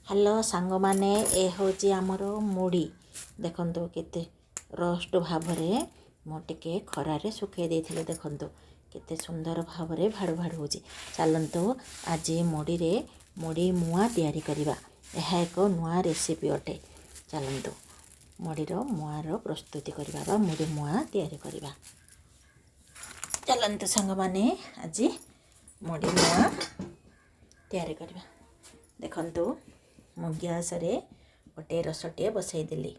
Hello सांग माने ए होची आमर मुड़ी देखंतु केते रोस्ट भावरे मो टिके खरारे सुखे देथिले देखंतु केते सुंदर भावरे भाड़ भाड़ होची। चलंतु आज मुड़ी रे मुड़ी मुआ तैयारी करिबा। यह एक नुआ रेसिपी अटे। चलंतु मुड़ीर मुआर प्रस्तुति करिबा बा मुड़ी मुआ तैयारी करिबा। चलंतु सांग माने आज मुड़ी मुआ तैयारी करिबा। देखंतु मु गैस रे गोटे रसटे बसई देली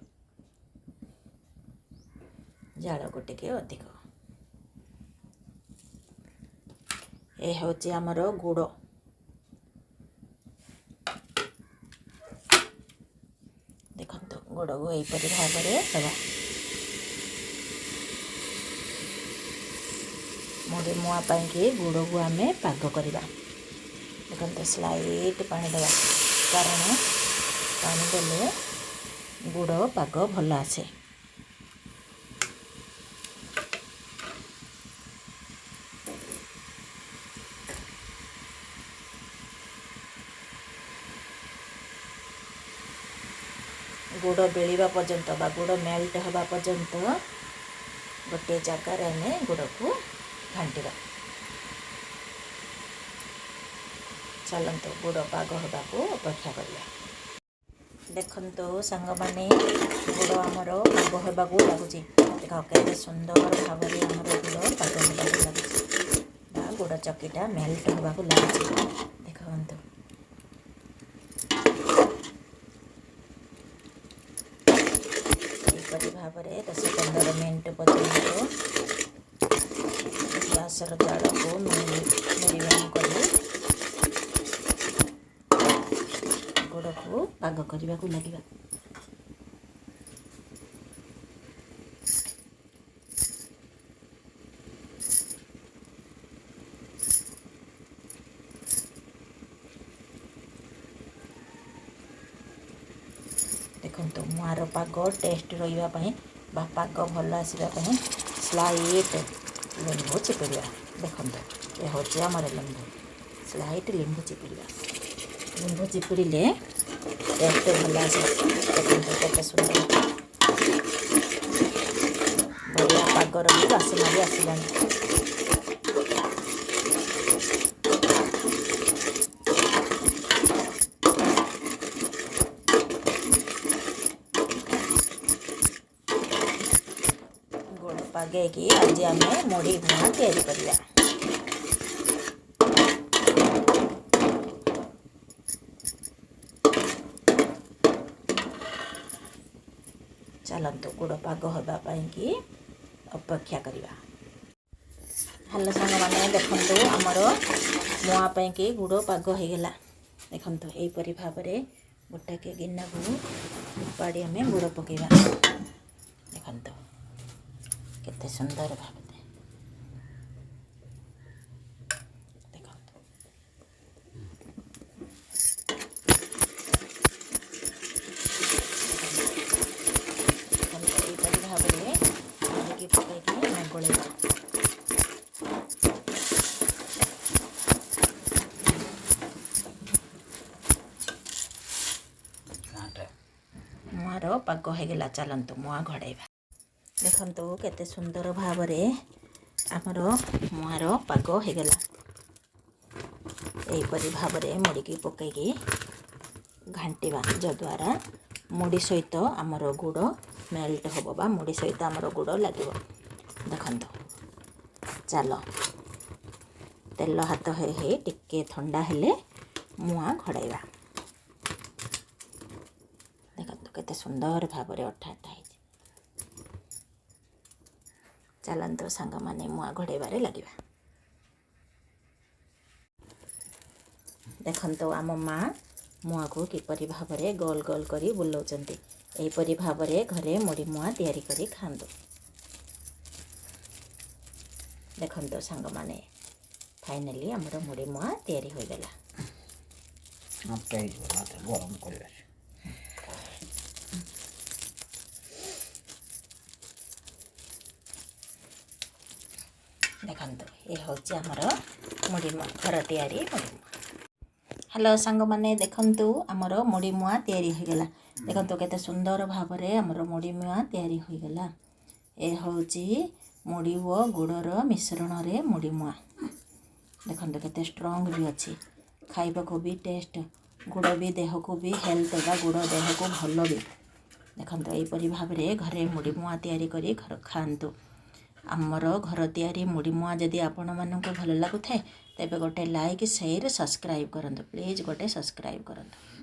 जाल गोटे के अधिक ए होची आमर गुड़ देखंतु गुड़ को एपरि भाव में दबा मुड़ी मुआ पाई गुड़ को आम पाग करवा। देखंतु स्लाइट पानी दबा कारण पानी देले गुड़ पाग भल आसे। गुड़ बेलिबा पर्यंत बा गुड़ मेल्ट हवा पर्यंत गोटे जगार आम गुड़ को घांटा। चलंतु गुड़ पाग हवा को अपेक्षा करिया। देखंतु सांग माने गुड़ आमर पाग हवा को लगुची। देख केते सुंदर भाव में आमर गुड़ पाग हवा को लगुची बा गुड़ चक्कीटा मेल्ट हवा को लगुची। देखंतु एपरि भाव में 10-15 मिनट पर्यंत गैसर जाल को मिडियम करी गुड़ को पाग करने को लगे। देखो मुआर पाग टेस्ट रही पाग भल आसवाई स्लाइट लेंबू चिपुड़ा। देखो ये हूँ आम लेंबू स्लाइट लेंबू चिपुड़ा। लेंबू चिपुड़े टेस्ट भल आस। देखते सुंदर बढ़िया पागर भी बासना भी आसला। गुड़ पागे कि आज आम मुड़ी मुआ तैयारी करिया। चलंतु गुड़ पाग होगापी अपेक्षा करवा। हेलो सांग माने देखंतु आमर मुआ पाई गुड़ पाग होगला। देखंतु एपरि भाव में गोटे के गिना को उपाड़ी आम गुड़ पकेबा। देखंतु केते सुंदर भाव मुआर पाग होगला। चलंतु मुआ घड़ाइबा। देखंतु केते सुंदर भाव में आमर मुआर पाग होगला। एपरि भाव में मुड़ी की पकईकी घांटा जद्वारा मुड़ी सहित आमर गुड़ मेल्ट हम बा मुड़ी सहित आमर गुड़ लगे। देखंतु चल तेल हाथ हे टिके ठंडा हेले मुआ घड़ाइबा। देखंतु केते सुंदर भाव में अठा अठा है। चलंतु सांग माने मुआ घड़ाइबारे लगिबा। देखंतु आम माँ मुआ को किपरि भाव में गोल गोल करी बुलाउचंती। एपरि भाव में घरे मुड़ी मुआ तैयारी करी खांतु। देखंतु सांग माने फाइनली आमर मुड़ी मुआ तैयारी हो गला। देखंतु ये हूँ आमर मुड़ी मुआ घर तैयारी मुड़ी मुआ। हेलो सांग माने देखंतु आमर मुड़ी मुआ तैयारी हो गला। देखंतु केते सुंदर भाबरे आमर मुड़ी मुआ तैयारी हो गला। ए होची मुड़ी ओ गुड़र मिश्रण रे मुड़ी मुआ। देखंतु केते स्ट्रांग भी अच्छी, खाइबा को भी टेस्ट, गुड़ भी देह को भी हेल्थ बा गुड़ देह को भल भी। देखंतु एपरी भाबरे घरे मुड़ी मुआ तैयारी करी घर खांतु। आमर घर तैयारी मुड़ी मुआ जदि आपण मानक भल लागुथाए तेबे गोटे लाइक शेयर सब्सक्राइब करंतु, प्लीज गोटे सब्सक्राइब करंतु।